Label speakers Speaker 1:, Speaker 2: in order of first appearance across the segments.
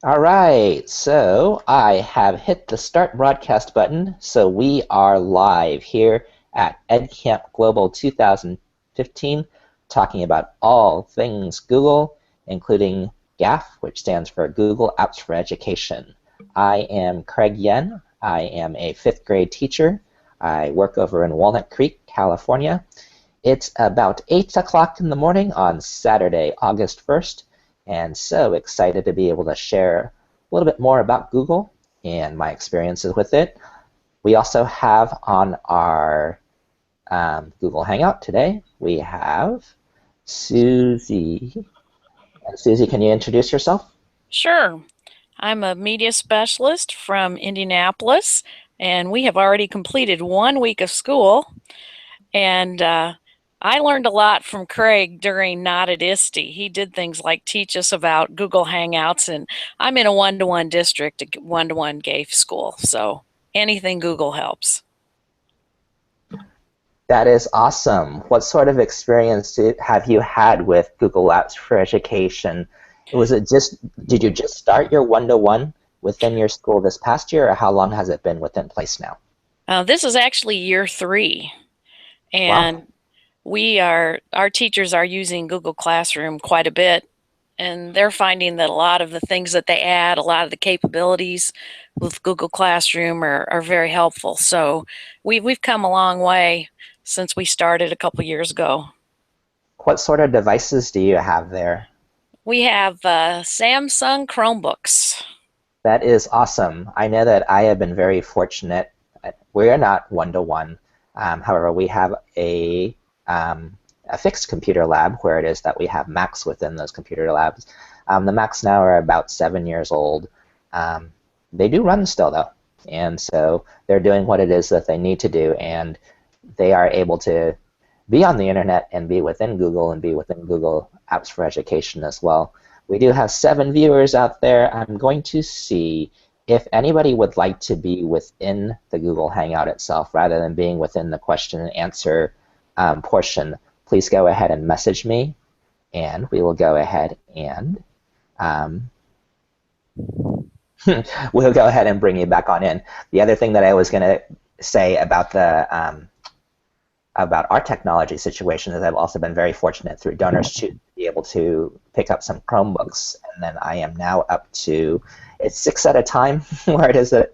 Speaker 1: All right, so I have hit the start broadcast button, so we are live here at Edcamp Global 2015, talking about all things Google, including GAFE, which stands for Google Apps for Education. I am Craig Yen. I am a fifth grade teacher. I work over in Walnut Creek, California. It's about 8 o'clock in the morning on Saturday, August 1st, and so excited to be able to share a little bit more about Google and my experiences with it. We also have on our Google Hangout today, we have Susie. Susie, can you introduce yourself?
Speaker 2: Sure. I'm a media specialist from Indianapolis, and we have already completed 1 week of school. And I learned a lot from Craig during Not at ISTE. He did things like teach us about Google Hangouts, and I'm in a one-to-one district, a one-to-one GAFE school, so anything Google helps.
Speaker 1: That is awesome. What sort of experience have you had with Google Apps for Education? Did you just start your one-to-one within your school this past year, or how long has it been within place now?
Speaker 2: This is actually year 3,
Speaker 1: Wow.
Speaker 2: and our teachers are using Google Classroom quite a bit, and they're finding that a lot of the things that they add, a lot of the capabilities with Google Classroom are very helpful. So we've come a long way since we started a couple years ago.
Speaker 1: What sort of devices do you have there?
Speaker 2: We have Samsung Chromebooks.
Speaker 1: That is awesome. I know that I have been very fortunate. We're not one-to-one. However, we have a fixed computer lab where it is that we have Macs within those computer labs. The Macs now are about 7 years old. They do run still, though. And so they're doing what it is that they need to do, and they are able to be on the internet and be within Google and be within Google Apps for Education as well. We do have 7 viewers out there. I'm going to see if anybody would like to be within the Google Hangout itself rather than being within the question and answer portion. Please go ahead and message me, and we will go ahead and um, we'll go ahead and bring you back on in. The other thing that I was going to say about our technology situation is I've also been very fortunate through donors to be able to pick up some Chromebooks, and then I am now up to it's 6 at a time where it is that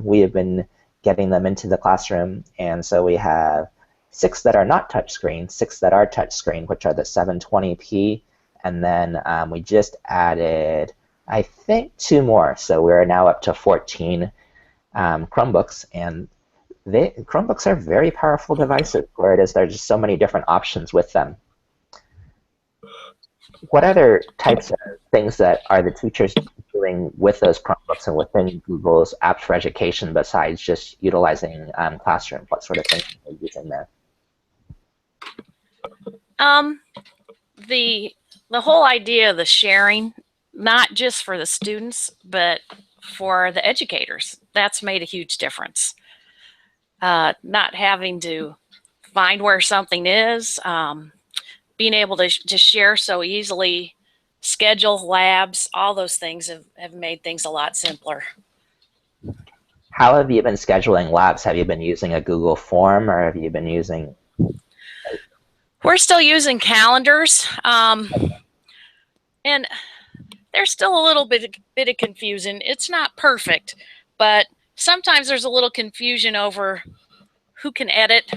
Speaker 1: we have been getting them into the classroom, and so we have 6 that are not touchscreen, 6 that are touchscreen, which are the 720p, and then we just added, I think, 2 more, so we're now up to 14 Chromebooks, and Chromebooks are very powerful devices where it is there's just so many different options with them. What other types of things that are the teachers doing with those Chromebooks and within Google's Apps for Education besides just utilizing Classroom? What sort of things are they using there?
Speaker 2: Um, the the whole idea of the sharing, not just for the students, but for the educators, that's made a huge difference. Not having to find where something is, being able to share so easily, schedule labs, all those things have made things a lot simpler.
Speaker 1: How have you been scheduling labs? Have you been using a Google form or have you been using?
Speaker 2: We're still using calendars, and there's still a little bit of confusion. It's not perfect, but sometimes there's a little confusion over who can edit,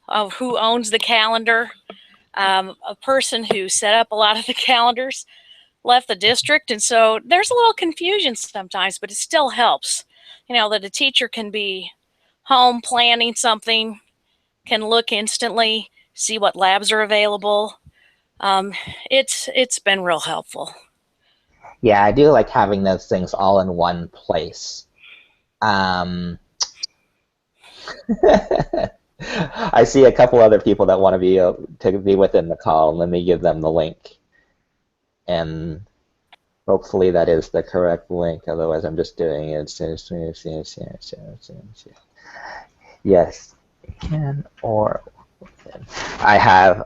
Speaker 2: of who owns the calendar. A person who set up a lot of the calendars left the district, and so there's a little confusion sometimes, but it still helps. You know, that a teacher can be home planning something, can look instantly, see what labs are available. Um, it's been real helpful.
Speaker 1: Yeah, I do like having those things all in one place. Um, I see a couple other people that want to be within the call. Let me give them the link, and hopefully that is the correct link. Otherwise, I'm just doing it. Yes, can or within. I have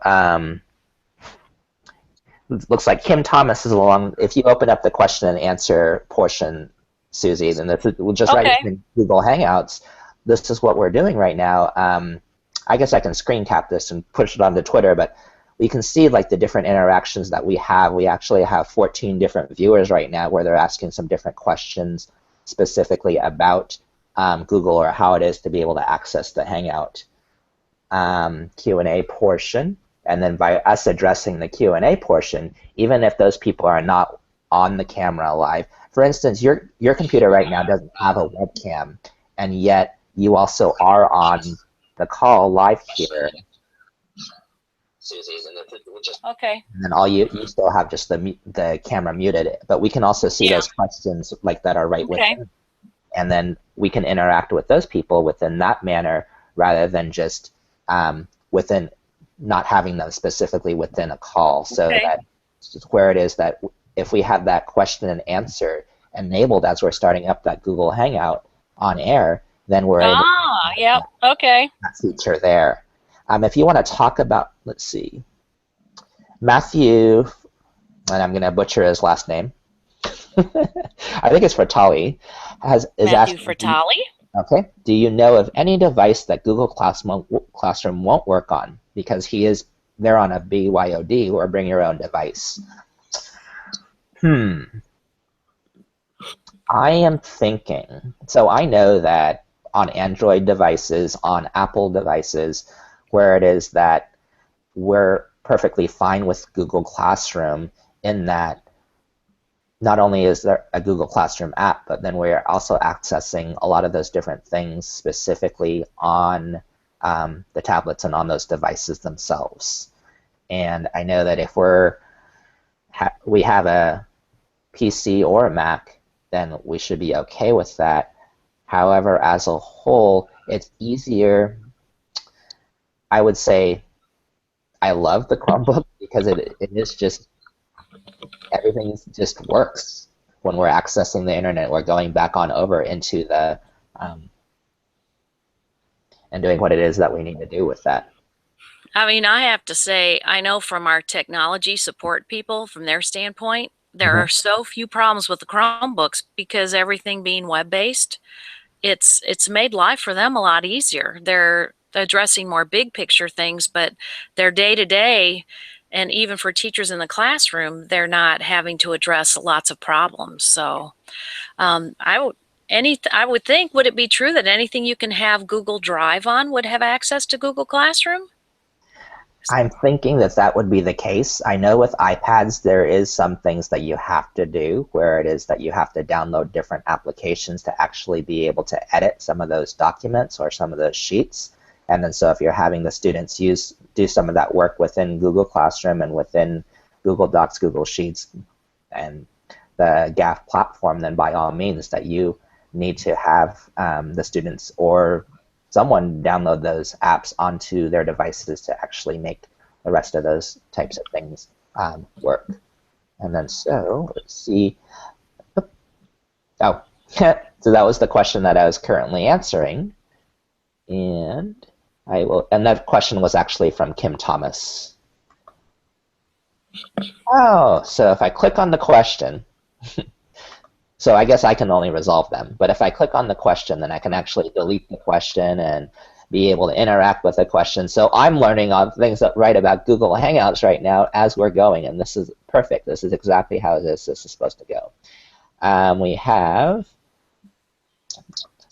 Speaker 1: looks like Kim Thomas is along. If you open up the question and answer portion, Susie, then this is just right
Speaker 2: Okay.
Speaker 1: in Google Hangouts. This is what we're doing right now. I guess I can screen cap this and push it onto Twitter, but we can see like the different interactions that we have. We actually have 14 different viewers right now where they're asking some different questions specifically about Google or how it is to be able to access the Hangout Q&A portion. And then by us addressing the Q&A portion, even if those people are not on the camera live, for instance, your computer right now doesn't have a webcam, and yet you also are on the call live here.
Speaker 2: Okay.
Speaker 1: And then all you still have just the camera muted, but we can also see those questions like that are right within, and then we can interact with those people within that manner rather than just within not having them specifically within a call. So that's where it is that if we have that question and answer enabled as we're starting up that Google Hangout on air, then we're able to have that feature there. If you want to talk about, let's see, Matthew, and I'm going to butcher his last name. I think it's Fratali. Is
Speaker 2: Matthew
Speaker 1: asking,
Speaker 2: Fratali?
Speaker 1: Okay. Do you know of any device that Google Classroom won't work on because they're on a BYOD or bring your own device? I am thinking. So I know that on Android devices, on Apple devices, where it is that we're perfectly fine with Google Classroom in that not only is there a Google Classroom app, but then we're also accessing a lot of those different things specifically on the tablets and on those devices themselves. And I know that if we have a PC or a Mac, then we should be okay with that. However, as a whole, it's easier. I would say I love the Chromebook because it is just, everything just works when we're accessing the internet. We're going back on over into the and doing what it is that we need to do with that.
Speaker 2: I mean, I have to say, I know from our technology support people, from their standpoint, there are so few problems with the Chromebooks because everything being web-based, it's made life for them a lot easier. They're addressing more big picture things, but their day-to-day, and even for teachers in the classroom, they're not having to address lots of problems. So I would think, would it be true that anything you can have Google Drive on would have access to Google Classroom?
Speaker 1: I'm thinking that that would be the case. I know with iPads there is some things that you have to do where it is that you have to download different applications to actually be able to edit some of those documents or some of those sheets. And then so if you're having the students do some of that work within Google Classroom and within Google Docs, Google Sheets, and the GAFE platform, then by all means that you need to have the students or someone download those apps onto their devices to actually make the rest of those types of things work. And then so, let's see. Oh, so that was the question that I was currently answering. And and that question was actually from Kim Thomas. Oh, so if I click on the question, so I guess I can only resolve them. But if I click on the question, then I can actually delete the question and be able to interact with the question. So I'm learning on things right about Google Hangouts right now as we're going, and this is perfect. This is exactly how this is supposed to go. We have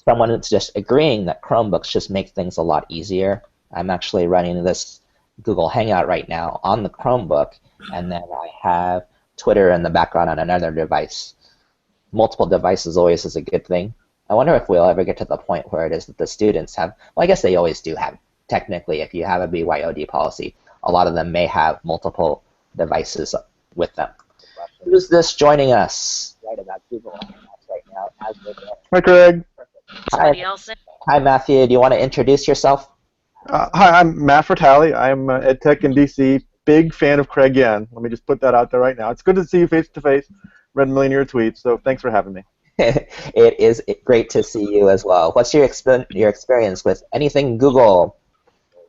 Speaker 1: someone that's just agreeing that Chromebooks just make things a lot easier. I'm actually running this Google Hangout right now on the Chromebook, and then I have Twitter in the background on another device. Multiple devices always is a good thing. I wonder if we'll ever get to the point where it is that the students have, well, I guess they always do have, technically, if you have a BYOD policy, a lot of them may have multiple devices with them. Who's this joining us? Right about Google right now.
Speaker 3: Hi, Craig.
Speaker 1: Hi, Matthew. Do you want to introduce yourself?
Speaker 3: Hi, I'm Matt Fratali. I'm EdTech in DC. Big fan of Craig Yen. Let me just put that out there right now. It's good to see you face to face. Read a million of your tweets, so thanks for having me.
Speaker 1: It is great to see you as well. What's your experience with anything Google,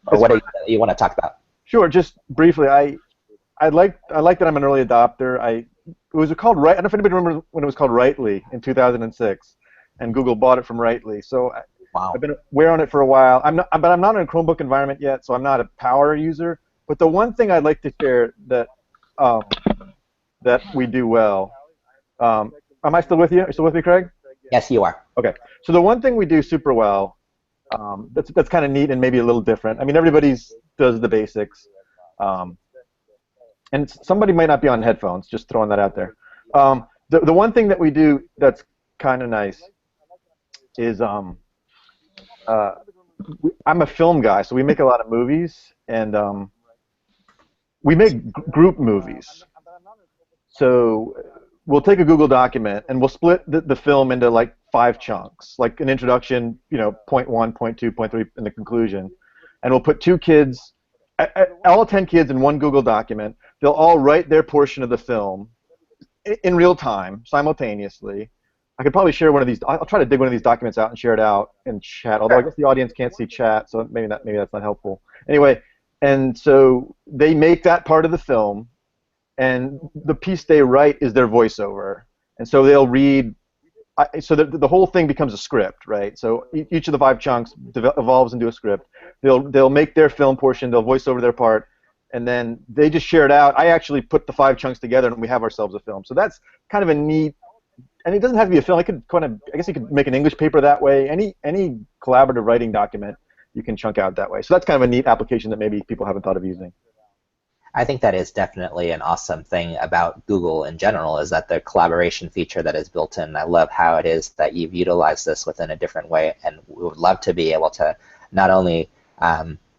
Speaker 1: or what do you want to talk about?
Speaker 3: Sure. Just briefly, I I like that I'm an early adopter. It was called Right. I don't know if anybody remembers when it was called Rightly in 2006, and Google bought it from Rightly. So I've
Speaker 1: Wow.
Speaker 3: been aware on it for a while. But I'm not in a Chromebook environment yet, so I'm not a power user. But the one thing I'd like to share um, that we do well. Am I still with you? Are you still with me, Craig?
Speaker 1: Yes, you are.
Speaker 3: Okay. So the one thing we do super well, that's kind of neat and maybe a little different. I mean, everybody's does the basics, um, and somebody might not be on headphones. Just throwing that out there. The one thing that we do that's kind of nice is uh, I'm a film guy, so we make a lot of movies, and we make group movies. So we'll take a Google document and we'll split the film into like 5 chunks, like an introduction, point 1, point 2, point 3, and the conclusion. And we'll put 2 kids, all 10 kids in one Google document. They'll all write their portion of the film in real time, simultaneously. I could probably share one of these. I'll try to dig one of these documents out and share it out in chat. Although I guess the audience can't see chat, so maybe that's not helpful. Anyway, and so they make that part of the film, and the piece they write is their voiceover. And so they'll read. So the whole thing becomes a script, right? So each of the 5 chunks evolves into a script. They'll make their film portion. They'll voice over their part, and then they just share it out. I actually put the 5 chunks together, and we have ourselves a film. So that's kind of a neat. And it doesn't have to be a film. I guess you could make an English paper that way. Any collaborative writing document you can chunk out that way. So that's kind of a neat application that maybe people haven't thought of using.
Speaker 1: I think that is definitely an awesome thing about Google in general, is that the collaboration feature that is built in. I love how it is that you've utilized this within a different way, and we would love to be able to not only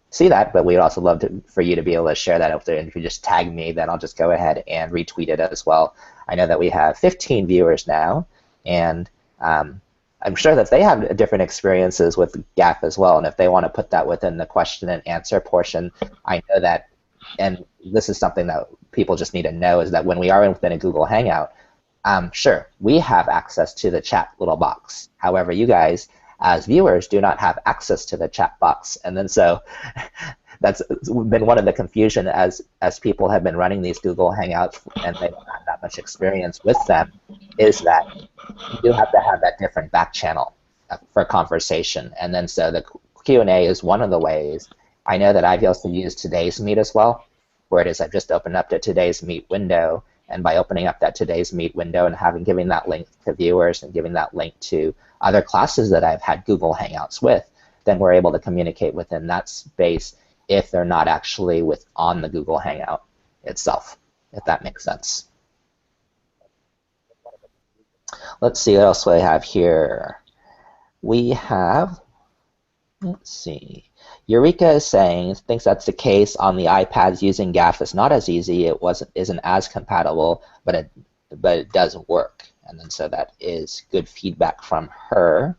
Speaker 1: see that, but we'd also love for you to be able to share that out there. And if you just tag me, then I'll just go ahead and retweet it as well. I know that we have 15 viewers now, and I'm sure that they have different experiences with GAFE as well, and if they want to put that within the question and answer portion, I know that, and this is something that people just need to know, is that when we are within a Google Hangout, sure, we have access to the chat little box. However, you guys, as viewers, do not have access to the chat box. And then so that's been one of the confusion as people have been running these Google Hangouts and they don't have that much experience with them, is that you do have to have that different back channel for conversation. And then so the Q&A is one of the ways. I know that I've also used Today's Meet as well, where it is I've just opened up the Today's Meet window, and by opening up that Today's Meet window and giving that link to viewers and giving that link to other classes that I've had Google Hangouts with, then we're able to communicate within that space if they're not actually on the Google Hangout itself, if that makes sense. Let's see what else we have here. We have, let's see. Eureka is saying, thinks that's the case on the iPads using GAFE is not as easy. It isn't as compatible, but it does work. And then so that is good feedback from her.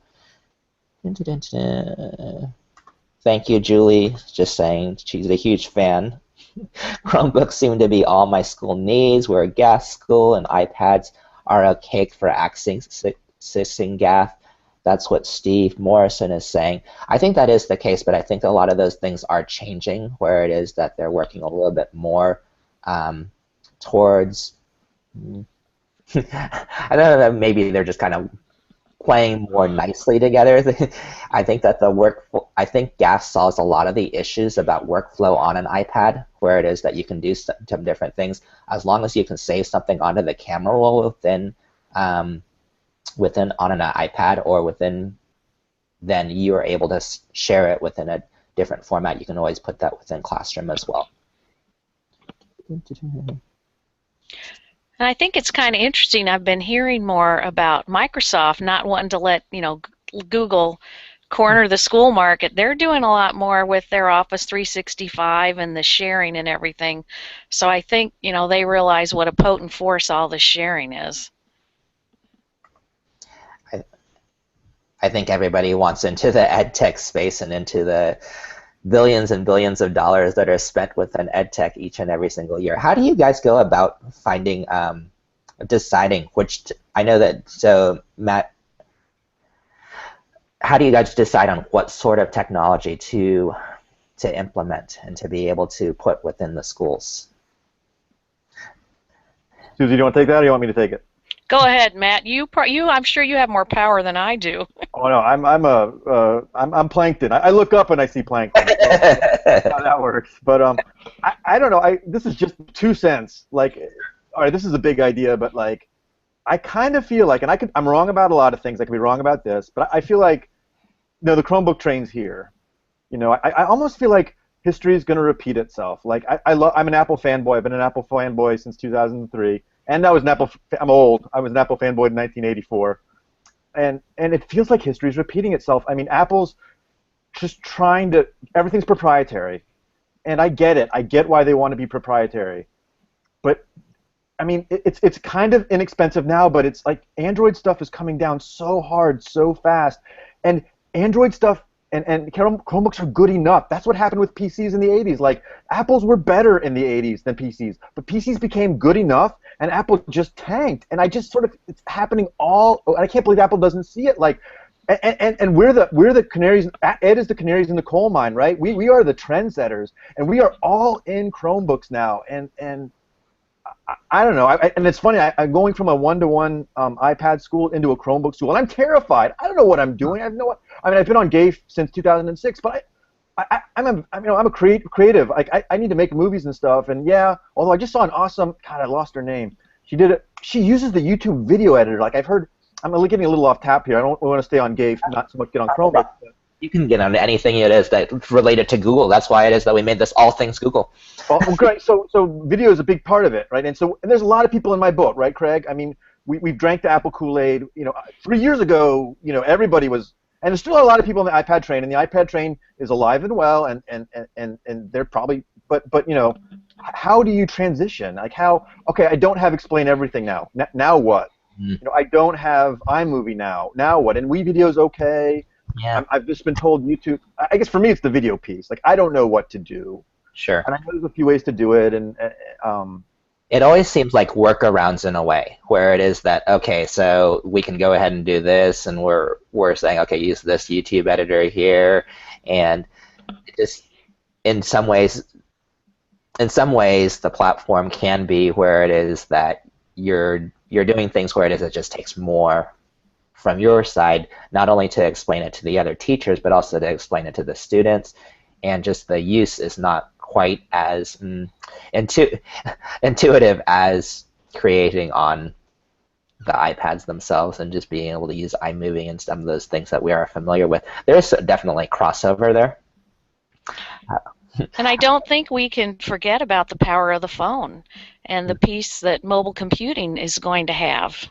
Speaker 1: Thank you, Julie. Just saying she's a huge fan. Chromebooks seem to be all my school needs. We're a GAFE school, and iPads are okay for accessing GAFE. That's what Steve Morrison is saying. I think that is the case, but I think a lot of those things are changing, where it is that they're working a little bit more towards, I don't know, maybe they're just kind of playing more nicely together. I think that I think GAFE solves a lot of the issues about workflow on an iPad, where it is that you can do some different things as long as you can save something onto the camera roll within on an iPad or within, then you are able to share it within a different format. You can always put that within Classroom as well.
Speaker 2: And I think it's kind of interesting. I've been hearing more about Microsoft not wanting to let Google corner the school market. They're doing a lot more with their Office 365 and the sharing and everything. So I think they realize what a potent force all the sharing is.
Speaker 1: I think everybody wants into the ed tech space and into the billions and billions of dollars that are spent within ed tech each and every single year. How do you guys go about finding, deciding which, I know that, so Matt, how do you guys decide on what sort of technology to implement and to be able to put within the schools?
Speaker 3: Susie, do you want to take that, or you want me to take it?
Speaker 2: Go ahead, Matt. I'm sure you have more power than I do.
Speaker 3: Oh no, I'm plankton. I look up and I see plankton. So that's how that works. But I don't know. This is just 2 cents. Like, all right, this is a big idea, but like, I kind of feel like, and I'm wrong about a lot of things. I could be wrong about this, but I feel like, the Chromebook train's here. I almost feel like history is going to repeat itself. Like, I'm an Apple fanboy. I've been an Apple fanboy since 2003, and I'm old. I was an Apple fanboy in 1984, and it feels like history is repeating itself. I mean, Apple's just everything's proprietary, and I get it. I get why they want to be proprietary, but I mean, it's kind of inexpensive now, but it's like Android stuff is coming down so hard, so fast, and Android stuff and Chromebooks are good enough. That's what happened with PCs in the 80s. Like, Apples were better in the 80s than PCs, but PCs became good enough, and Apple just tanked. And I just it's happening I can't believe Apple doesn't see it. Like, and we're the canaries. Ed is the canaries in the coal mine, right? We are the trendsetters, and we are all in Chromebooks now, and I don't know, and it's funny. I'm going from a one-to-one iPad school into a Chromebook school, and I'm terrified. I don't know what I'm doing. I've been on GAFE since 2006, but I'm a creative. I need to make movies and stuff, and yeah. Although I just saw an awesome, God, I lost her name. She uses the YouTube video editor. Like, I've heard. I'm getting a little off tap here. I don't want to stay on GAFE, not so much get on Chromebook.
Speaker 1: You can get on anything it is that's related to Google. That's why it is that we made this all things Google.
Speaker 3: Well, great. So video is a big part of it, right? And there's a lot of people in my boat, right, Craig? I mean, we've drank the Apple Kool-Aid. 3 years ago, everybody was, and there's still a lot of people on the iPad train, and the iPad train is alive and well, and they're probably, but how do you transition? Like, okay, I don't have Explain Everything now. Now what? I don't have iMovie now. Now what? And WeVideo's okay.
Speaker 1: Yeah.
Speaker 3: I've just been told YouTube. I guess for me, it's the video piece. Like, I don't know what to do.
Speaker 1: Sure.
Speaker 3: And I know there's a few ways to do it, and
Speaker 1: it always seems like workarounds in a way, where it is that, okay, so we can go ahead and do this, and we're saying, okay, use this YouTube editor here, and just in some ways, the platform can be where it is that you're doing things where it is it just takes more from your side, not only to explain it to the other teachers, but also to explain it to the students, and just the use is not quite as intuitive as creating on the iPads themselves and just being able to use iMovie and some of those things that we are familiar with. There's definitely crossover there.
Speaker 2: And I don't think we can forget about the power of the phone and the piece that mobile computing is going to have.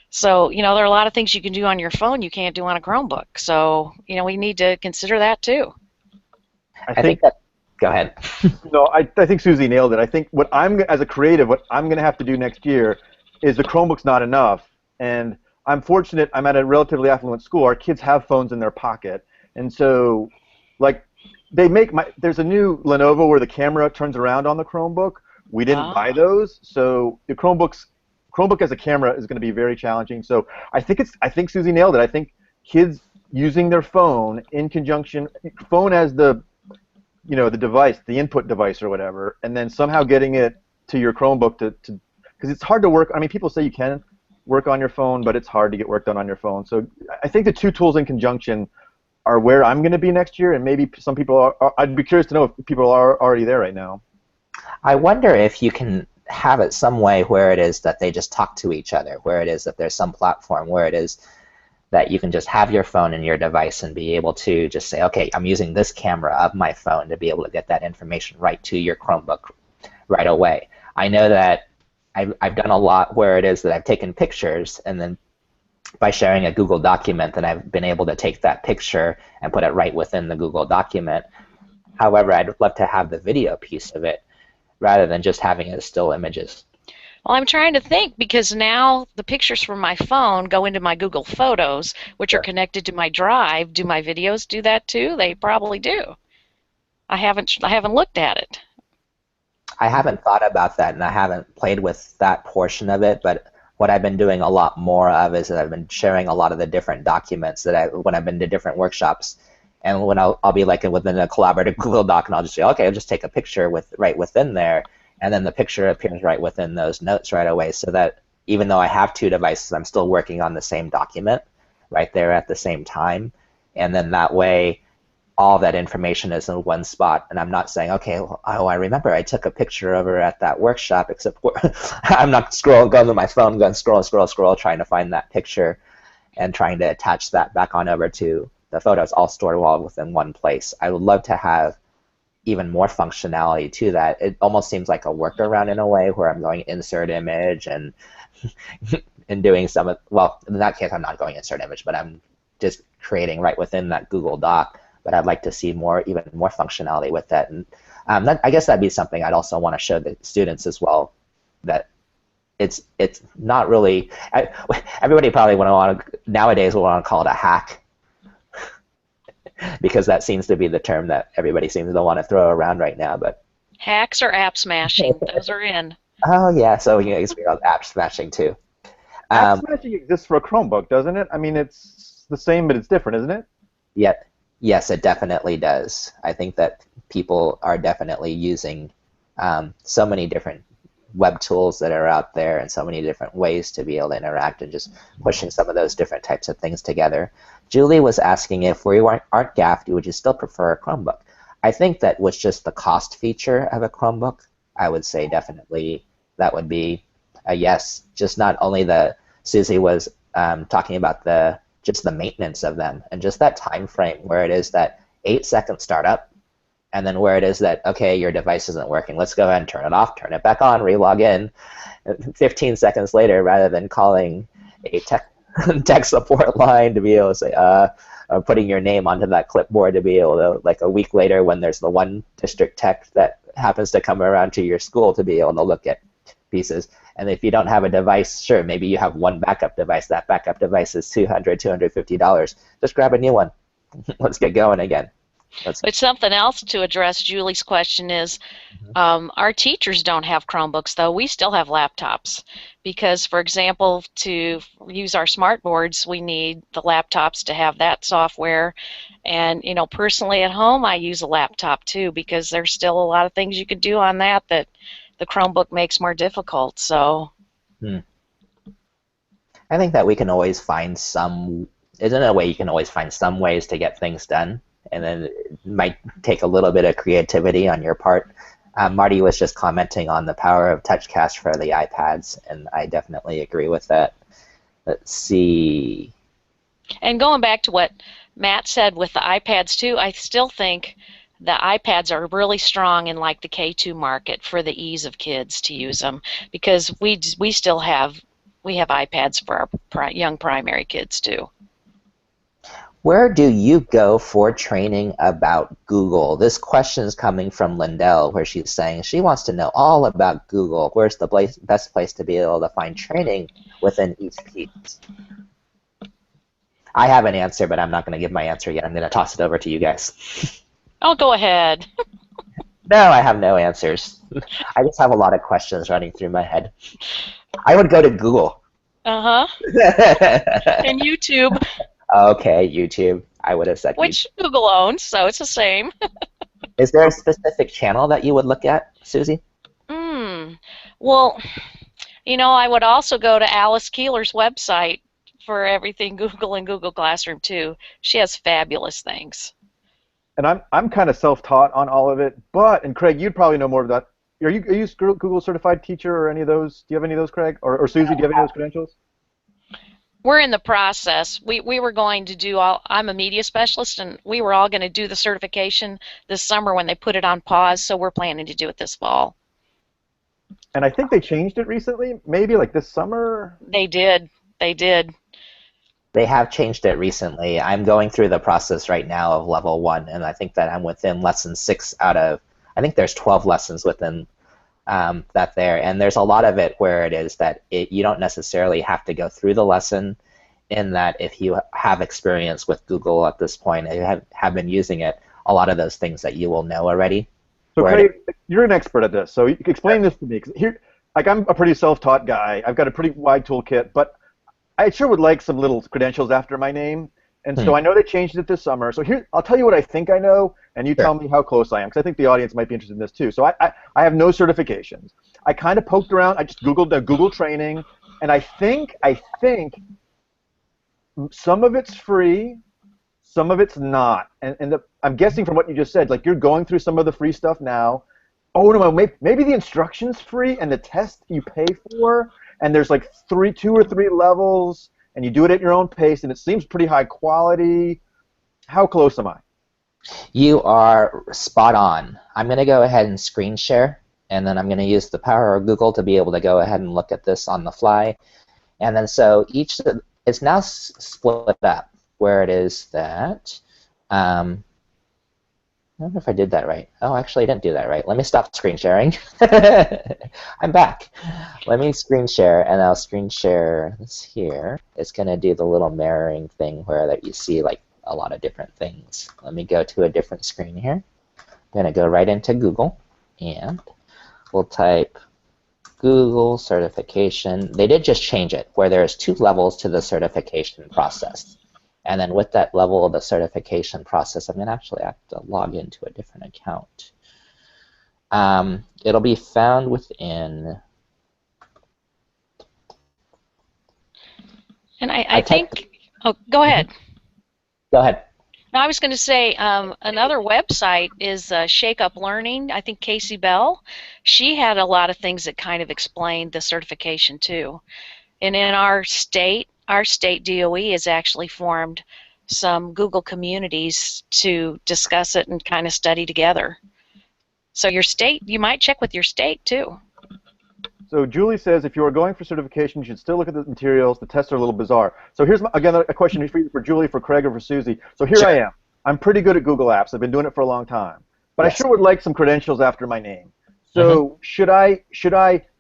Speaker 2: So, there are a lot of things you can do on your phone you can't do on a Chromebook. So, we need to consider that too.
Speaker 1: I think that. Go ahead.
Speaker 3: No, I think Susie nailed it. I think as a creative, what I'm going to have to do next year is the Chromebook's not enough. And I'm fortunate. I'm at a relatively affluent school. Our kids have phones in their pocket, and so, like, there's a new Lenovo where the camera turns around on the Chromebook. We didn't buy those, so the Chromebook as a camera is going to be very challenging. So I think Susie nailed it. I think kids using their phone in conjunction, phone as the device, the input device or whatever, and then somehow getting it to your Chromebook because it's hard to work. I mean, people say you can work on your phone, but it's hard to get work done on your phone. So I think the two tools in conjunction are where I'm going to be next year, and maybe some people are. I'd be curious to know if people are already there right now.
Speaker 1: I wonder if you can have it some way where it is that they just talk to each other, where it is that there's some platform where it is that you can just have your phone in your device and be able to just say, okay, I'm using this camera of my phone to be able to get that information right to your Chromebook right away. I know that I've done a lot where it is that I've taken pictures, and then by sharing a Google document, then I've been able to take that picture and put it right within the Google document. However, I'd love to have the video piece of it rather than just having it as still images.
Speaker 2: Well, I'm trying to think, because now the pictures from my phone go into my Google Photos, which are connected to my Drive. Do my videos do that too? They probably do. I haven't looked at it.
Speaker 1: I haven't thought about that, and I haven't played with that portion of it, but what I've been doing a lot more of is that I've been sharing a lot of the different documents when I've been to different workshops, and when I'll be like within a collaborative Google Doc, and I'll just say, okay, I'll just take a picture right within there, and then the picture appears right within those notes right away, so that even though I have two devices, I'm still working on the same document right there at the same time. And then that way, all that information is in one spot, and I'm not saying, okay, well, oh, I remember I took a picture over at that workshop, except I'm not going to my phone, going scroll, trying to find that picture and trying to attach that back on over to the photos, all stored all within one place. I would love to have even more functionality to that. It almost seems like a workaround in a way, where I'm going insert image and and doing some of, well, in that case, I'm not going insert image, but I'm just creating right within that Google Doc. But I'd like to see even more functionality with that. And I guess that'd be something I'd also want to show the students as well, that it's not really, everybody probably nowadays will want to call it a hack, because that seems to be the term that everybody seems to want to throw around right now. But
Speaker 2: hacks or app smashing, those are in.
Speaker 1: Oh yeah, so I guess we're on app smashing too.
Speaker 3: App smashing exists for a Chromebook, doesn't it? I mean, it's the same, but it's different, isn't it?
Speaker 1: Yes, it definitely does. I think that people are definitely using so many different web tools that are out there, and so many different ways to be able to interact, and just pushing some of those different types of things together. Julie was asking, if we aren't GAFE, would you still prefer a Chromebook? I think that with just the cost feature of a Chromebook, I would say definitely that would be a yes. Just not only Susie was talking about just the maintenance of them, and just that time frame where it is that 8-second startup, and then where it is that, okay, your device isn't working, let's go ahead and turn it off, turn it back on, re-log in 15 seconds later, rather than calling a tech support line to be able to say, or putting your name onto that clipboard to be able to, like a week later when there's the one district tech that happens to come around to your school, to be able to look at pieces. And if you don't have a device, sure, maybe you have one backup device. That backup device is $200, $250. Just grab a new one. Let's get going again.
Speaker 2: But something else to address Julie's question is, our teachers don't have Chromebooks, though. We still have laptops, because, for example, to use our smart boards, we need the laptops to have that software. And, personally at home, I use a laptop too, because there's still a lot of things you could do on that the Chromebook makes more difficult. So
Speaker 1: I think that we can always find isn't it a way you can always find some ways to get things done, and then it might take a little bit of creativity on your part. Marty was just commenting on the power of TouchCast for the iPads, and I definitely agree with that. Let's see.
Speaker 2: And going back to what Matt said with the iPads too, I still think the iPads are really strong in like the K2 market for the ease of kids to use them, because we have iPads for our young primary kids too.
Speaker 1: Where do you go for training about Google? This question is coming from Lindell, where she's saying she wants to know all about Google. Where's the best place to be able to find training within each piece? I have an answer, but I'm not going to give my answer yet. I'm going to toss it over to you guys.
Speaker 2: Oh, go ahead.
Speaker 1: No, I have no answers. I just have a lot of questions running through my head. I would go to Google.
Speaker 2: And YouTube.
Speaker 1: Okay, YouTube. I would have said
Speaker 2: Which
Speaker 1: YouTube.
Speaker 2: Google owns, so it's the same.
Speaker 1: Is there a specific channel that you would look at, Susie?
Speaker 2: Well, I would also go to Alice Keeler's website for everything Google and Google Classroom too. She has fabulous things.
Speaker 3: And I'm kind of self-taught on all of it, and Craig, you'd probably know more of that. Are you Google certified teacher or any of those? Do you have any of those, Craig? Or Susie, do you have any of those credentials?
Speaker 2: We're in the process. We were going to do I'm a media specialist, and we were all going to do the certification this summer when they put it on pause, so we're planning to do it this fall.
Speaker 3: And I think they changed it recently, maybe like this summer?
Speaker 2: They did.
Speaker 1: They have changed it recently. I'm going through the process right now of level 1, and I think that I'm within lesson 6 out of, I think there's 12 lessons within that there. And there's a lot of it where it is that you don't necessarily have to go through the lesson, in that if you have experience with Google at this point and have been using it, a lot of those things that you will know already.
Speaker 3: So Craig, you're an expert at this, so explain this to me. 'Cause here, I'm a pretty self-taught guy. I've got a pretty wide toolkit, but I sure would like some little credentials after my name. And so I know they changed it this summer. So here, I'll tell you what I think I know, and you tell me how close I am, because I think the audience might be interested in this too. So I have no certifications. I kind of poked around. I just Googled the Google training, and I think some of it's free, some of it's not. And I'm guessing from what you just said, like you're going through some of the free stuff now. Oh no, maybe the instruction's free and the test you pay for, and there's like 2 or 3 levels, and you do it at your own pace, and it seems pretty high quality. How close am I?
Speaker 1: You are spot on. I'm going to go ahead and screen share, and then I'm going to use the power of Google to be able to go ahead and look at this on the fly. And then so it's now split up where it is that I don't know if I did that right. Oh, actually, I didn't do that right. Let me stop screen sharing. I'm back. Let me screen share, and I'll screen share this here. It's going to do the little mirroring thing where that you see like a lot of different things. Let me go to a different screen here. I'm going to go right into Google, and we'll type Google certification. They did just change it, where there's 2 levels to the certification process. And then with that level of the certification process, I'm going to actually have to log into a different account. It'll be found within...
Speaker 2: And I think... Oh, go ahead.
Speaker 1: Go ahead.
Speaker 2: No, I was going to say another website is Shake Up Learning. I think Casey Bell, she had a lot of things that kind of explained the certification too. And in our state DOE has actually formed some Google communities to discuss it and kind of study together. So your state, you might check with your state too.
Speaker 3: So Julie says if you are going for certification, you should still look at the materials. The tests are a little bizarre. So here's, again, a question for Julie, for Craig, or for Susie. So here I am. I'm pretty good at Google Apps. I've been doing it for a long time. But I sure would like some credentials after my name. So should I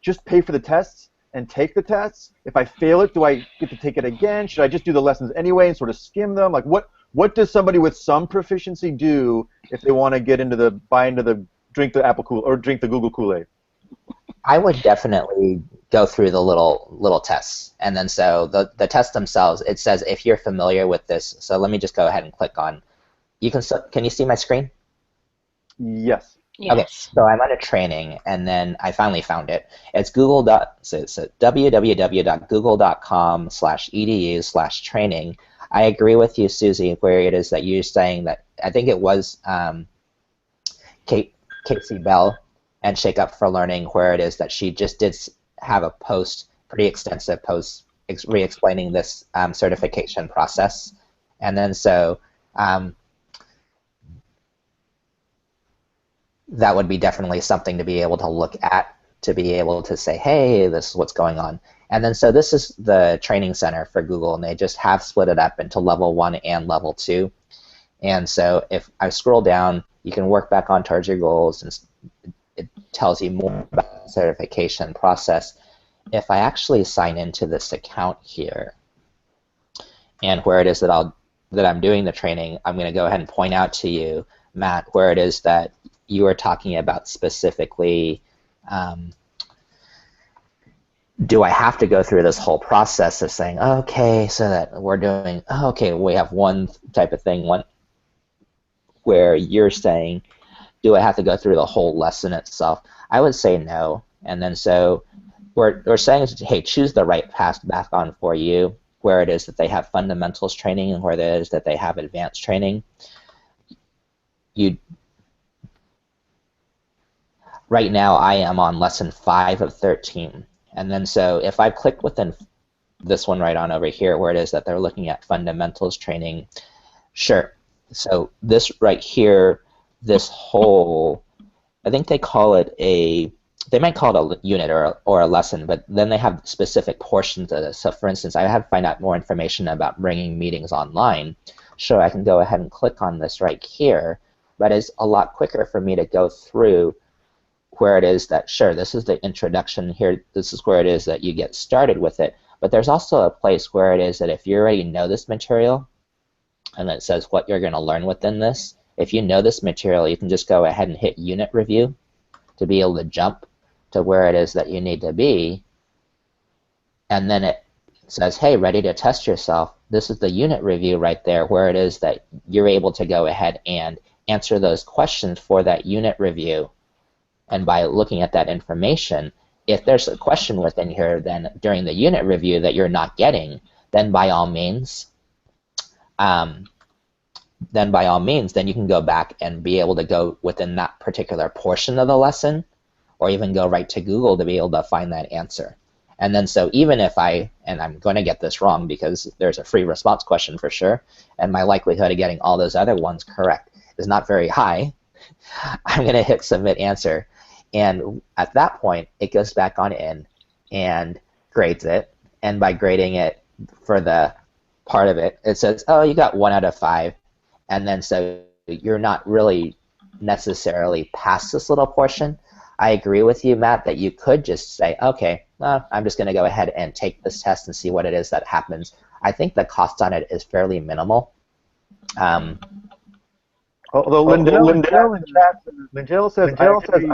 Speaker 3: just pay for the tests and take the tests? If I fail it, do I get to take it again? Should I just do the lessons anyway and sort of skim them? Like what does somebody with some proficiency do if they want to get into drink the Google Kool-Aid?
Speaker 1: I would definitely go through the little tests, and then so the tests themselves, it says if you're familiar with this. So let me just go ahead and click on. Can you see my screen?
Speaker 3: Yes.
Speaker 2: Yes.
Speaker 1: Okay, so I'm on a training, and then I finally found it. It's www.google.com/edu/training. I agree with you, Susie, where it is that you're saying that I think it was Casey Bell and Shake Up for Learning, where it is that she just did have a pretty extensive post re-explaining this certification process. And then so that would be definitely something to be able to look at, to be able to say, hey, this is what's going on. And then so this is the training center for Google, and they just have split it up into level 1 and level 2. And so if I scroll down, you can work back on towards your goals, and it tells you more about the certification process. If I actually sign into this account here, and where it is that I'm doing the training, I'm going to go ahead and point out to you, Matt, where it is that you are talking about specifically, do I have to go through this whole process of saying, okay, so that we're doing, okay, we have one type of thing, one where you're saying, do I have to go through the whole lesson itself? I would say no. And then so we're saying, hey, choose the right path back on for you, where it is that they have fundamentals training and where it is that they have advanced training. Right now I am on lesson 5 of 13. And then so if I click within this one right on over here where it is that they're looking at fundamentals training, sure. So this right here, this whole, I think they might call it a unit or a lesson, but then they have specific portions of this. So for instance, I have to find out more information about bringing meetings online. Sure, I can go ahead and click on this right here, but it's a lot quicker for me to go through where it is that, sure, this is the introduction here, this is where it is that you get started with it, but there's also a place where it is that if you already know this material, and it says what you're going to learn within this, if you know this material, you can just go ahead and hit unit review to be able to jump to where it is that you need to be, and then it says, hey, ready to test yourself, this is the unit review right there, where it is that you're able to go ahead and answer those questions for that unit review. And by looking at that information, if there's a question within here then during the unit review that you're not getting, then by all means, then you can go back and be able to go within that particular portion of the lesson, or even go right to Google to be able to find that answer. And then so even if and I'm going to get this wrong because there's a free response question for sure, and my likelihood of getting all those other ones correct is not very high, I'm going to hit submit answer. And at that point, it goes back on in and grades it. And by grading it for the part of it, it says, oh, you got 1 out of 5. And then so you're not really necessarily past this little portion. I agree with you, Matt, that you could just say, okay, I'm just going to go ahead and take this test and see what it is that happens. I think the cost on it is fairly minimal.
Speaker 3: Although Lindell says, I agree.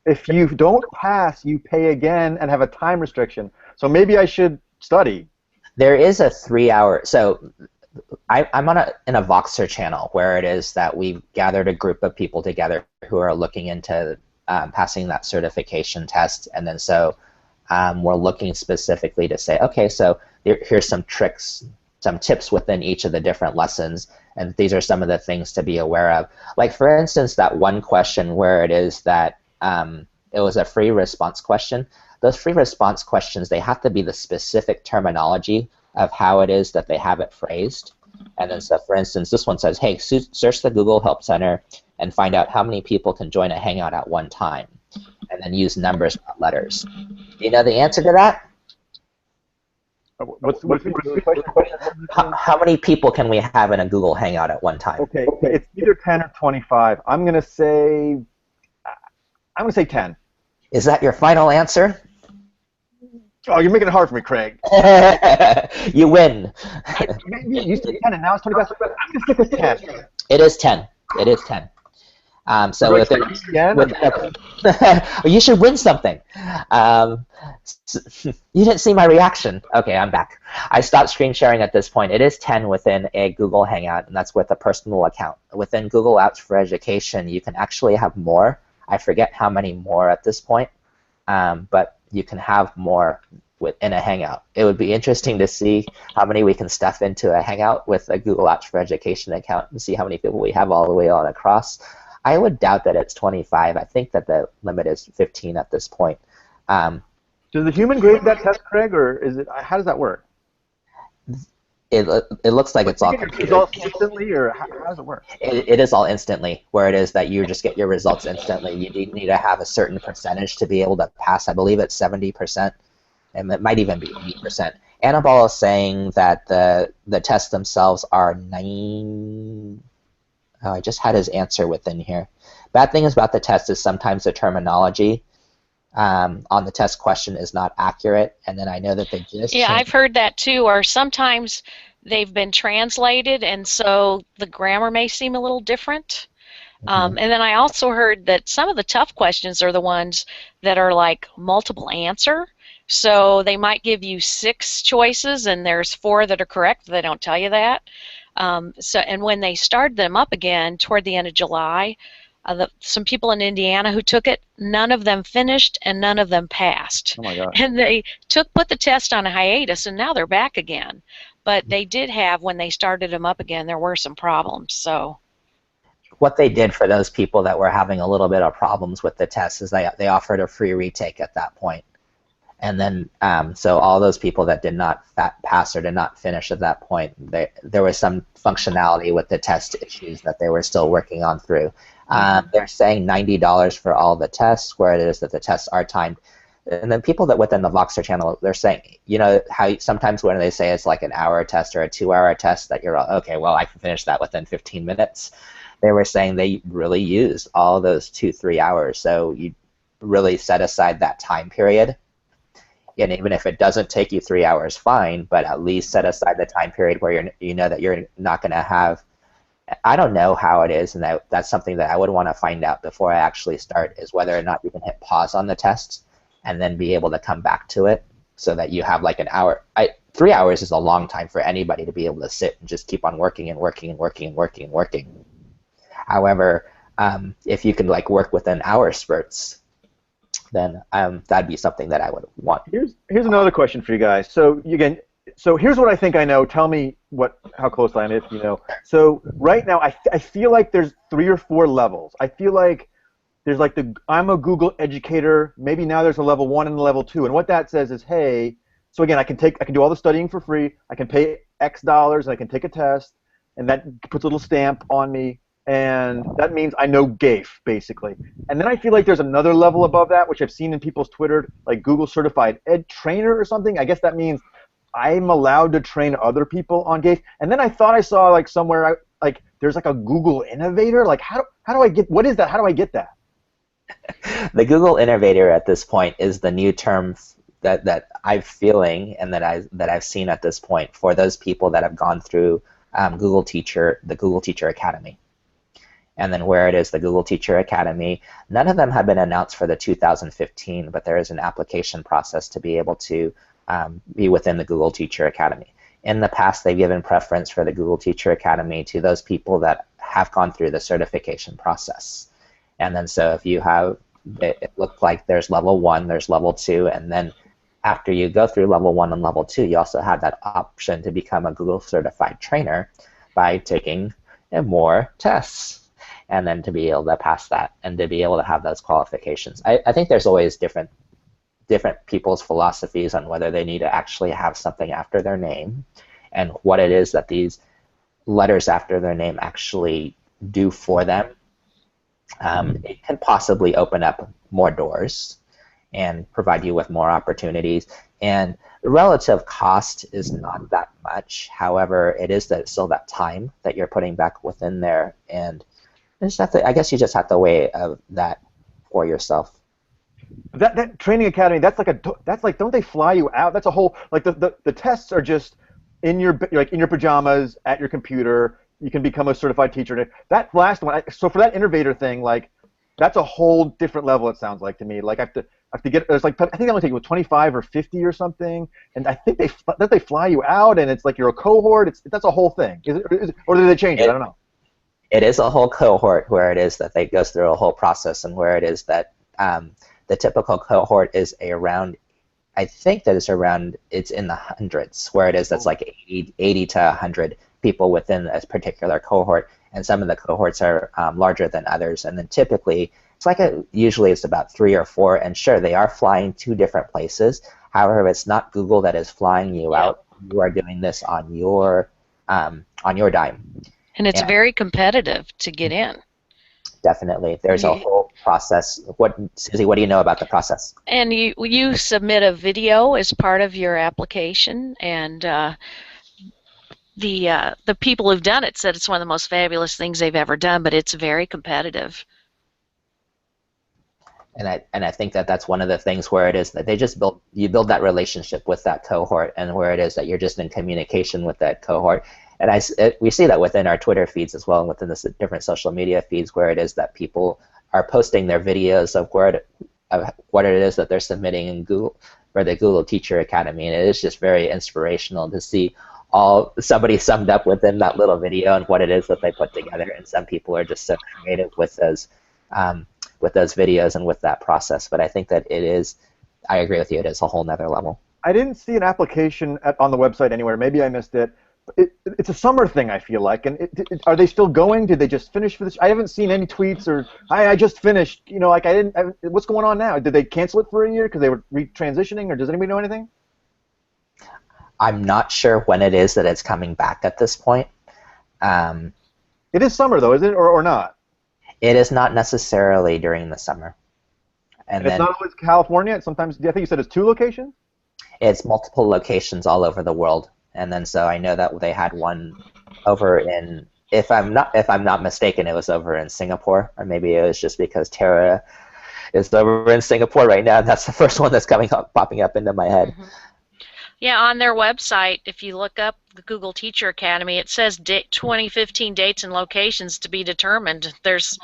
Speaker 3: If you don't pass, you pay again and have a time restriction. So maybe I should study.
Speaker 1: There is a 3-hour. So I'm in a Voxer channel where it is that we've gathered a group of people together who are looking into passing that certification test, and then so we're looking specifically to say, okay, so here's some tricks, some tips within each of the different lessons, and these are some of the things to be aware of. Like for instance, that one question where it is that it was a free response question. Those free response questions, they have to be the specific terminology of how it is that they have it phrased. And then so for instance, this one says, hey, search the Google Help Center and find out how many people can join a Hangout at one time. And then use numbers, not letters. Do you know the answer to that?
Speaker 3: What's the question?
Speaker 1: How many people can we have in a Google Hangout at one time?
Speaker 3: Okay, it's either 10 or 25. I'm gonna say 10.
Speaker 1: Is that your final answer?
Speaker 3: Oh, you're making it hard for me, Craig.
Speaker 1: You win.
Speaker 3: You said 10 and now it's 25. I'm gonna stick with 10.
Speaker 1: It is 10. It is 10. So you should win something. You didn't see my reaction. Okay, I'm back. I stopped screen sharing at this point. It is 10 within a Google Hangout, and that's with a personal account. Within Google Apps for Education, you can actually have more. I forget how many more at this point, but you can have more within a Hangout. It would be interesting to see how many we can stuff into a Hangout with a Google Apps for Education account and see how many people we have all the way on across. I would doubt that it's 25. I think that the limit is 15 at this point.
Speaker 3: Does the human grade that test, Craig, or is it? How does that work?
Speaker 1: It looks like it's all computed.
Speaker 3: Results instantly, or how does it work?
Speaker 1: It is all instantly, where it is that you just get your results instantly. You need to have a certain percentage to be able to pass. I believe it's 70%, and it might even be 80%. Annabelle is saying that the tests themselves are 9. Oh, I just had his answer within here. Bad thing about the test is sometimes the terminology on the test question is not accurate, and then I know that they just
Speaker 2: I've heard that too, or sometimes they've been translated, and so the grammar may seem a little different. And then I also heard that some of the tough questions are the ones that are like multiple answer. So they might give you 6 choices, and there's 4 that are correct. They don't tell you that. And when they started them up again toward the end of July, some people in Indiana who took it, none of them finished and none of them passed.
Speaker 3: Oh my God.
Speaker 2: And they put the test on a hiatus, and now they're back again. But they did have, when they started them up again, there were some problems. So
Speaker 1: what they did for those people that were having a little bit of problems with the test is they offered a free retake at that point. And then, so all those people that did not pass or did not finish at that point, there was some functionality with the test issues that they were still working on through. They're saying $90 for all the tests, where it is that the tests are timed. And then people that within the Voxer channel, they're saying, you know, how sometimes when they say it's like an hour test or a 2-hour test, that you're okay, well, I can finish that within 15 minutes. They were saying they really used all those 2-3 hours. So you really set aside that time period. And even if it doesn't take you 3 hours, fine, but at least set aside the time period where you know that you're not going to have. I don't know how it is, and that's something that I would want to find out before I actually start, is whether or not you can hit pause on the test and then be able to come back to it so that you have like an hour. 3 hours is a long time for anybody to be able to sit and just keep on working and working and working and working and working. However, if you can like work within hour spurts, then that'd be something that I would want.
Speaker 3: Here's another question for you guys. So here's what I think I know. Tell me how close I am if you know. So right now I feel like there's 3 or 4 levels. I feel like there's like I'm a Google educator. Maybe now there's a level 1 and a level 2. And what that says is, hey, so again, I can do all the studying for free. I can pay X dollars and I can take a test, and that puts a little stamp on me. And that means I know GAFE, basically. And then I feel like there's another level above that, which I've seen in people's Twitter, like Google Certified Ed Trainer or something. I guess that means I'm allowed to train other people on GAFE. And then I thought I saw like somewhere, like there's like a Google Innovator. Like how do I get, what is that? How do I get that?
Speaker 1: The Google Innovator at this point is the new term that I'm feeling and that I've seen at this point for those people that have gone through the Google Teacher Academy. And then where it is the Google Teacher Academy, none of them have been announced for the 2015, but there is an application process to be able to be within the Google Teacher Academy. In the past, they've given preference for the Google Teacher Academy to those people that have gone through the certification process. And then so if you have, it looked like there's level 1, there's level 2, and then after you go through level 1 and level 2, you also have that option to become a Google Certified Trainer by taking more tests. And then to be able to pass that and to be able to have those qualifications. I think there's always different people's philosophies on whether they need to actually have something after their name and what it is that these letters after their name actually do for them. It can possibly open up more doors and provide you with more opportunities. And the relative cost is not that much. However, it is still that time that you're putting back within there, and I guess you just have to weigh that for yourself.
Speaker 3: That training academy, that's like don't they fly you out? That's a whole, like the tests are just in your pajamas at your computer. You can become a certified teacher. That last one, so for that innovator thing, like that's a whole different level. It sounds like to me. Like I have to get. There's like, I think I only take 25 or 50 or something, and I think they fly you out, and it's like you're a cohort. That's a whole thing. Or did they change it? I don't know.
Speaker 1: It is a whole cohort where it is that they go through a whole process, and where it is that the typical cohort is around, I think that it's in the hundreds, where it is that's like 80 to 100 people within a particular cohort, and some of the cohorts are larger than others, and then typically it's like usually it's about 3 or 4, and sure, they are flying to different places. However, it's not Google that is flying you out. You are doing this on your dime.
Speaker 2: And it's very competitive to get in.
Speaker 1: Definitely. There's a whole process. Susie, what do you know about the process?
Speaker 2: And you submit a video as part of your application, and the people who've done it said it's one of the most fabulous things they've ever done, but it's very competitive.
Speaker 1: And I think that's one of the things where it is that you build that relationship with that cohort, and where it is that you're just in communication with that cohort. And we see that within our Twitter feeds as well, and within the different social media feeds, where it is that people are posting their videos of what it is that they're submitting in Google for the Google Teacher Academy, and it is just very inspirational to see somebody summed up within that little video and what it is that they put together. And some people are just so creative with those videos and with that process. But I think that I agree with you, it is a whole nother level.
Speaker 3: I didn't see an application on the website anywhere. Maybe I missed it. It's a summer thing, I feel like. And are they still going? Did they just finish for this? I haven't seen any tweets or I just finished. Like what's going on now? Did they cancel it for a year because they were retransitioning, or does anybody know anything?
Speaker 1: I'm not sure when it is that it's coming back at this point.
Speaker 3: It is summer though, is it, or not?
Speaker 1: It is not necessarily during the summer. And
Speaker 3: it's not always California. Sometimes I think you said it's 2 locations.
Speaker 1: It's multiple locations all over the world. And then so I know that they had one over in, if I'm not mistaken, it was over in Singapore, or maybe it was just because Tara is over in Singapore right now, and that's the first one that's popping up into my head.
Speaker 2: Mm-hmm. Yeah, on their website, if you look up the Google Teacher Academy, it says 2015 dates and locations to be determined. There's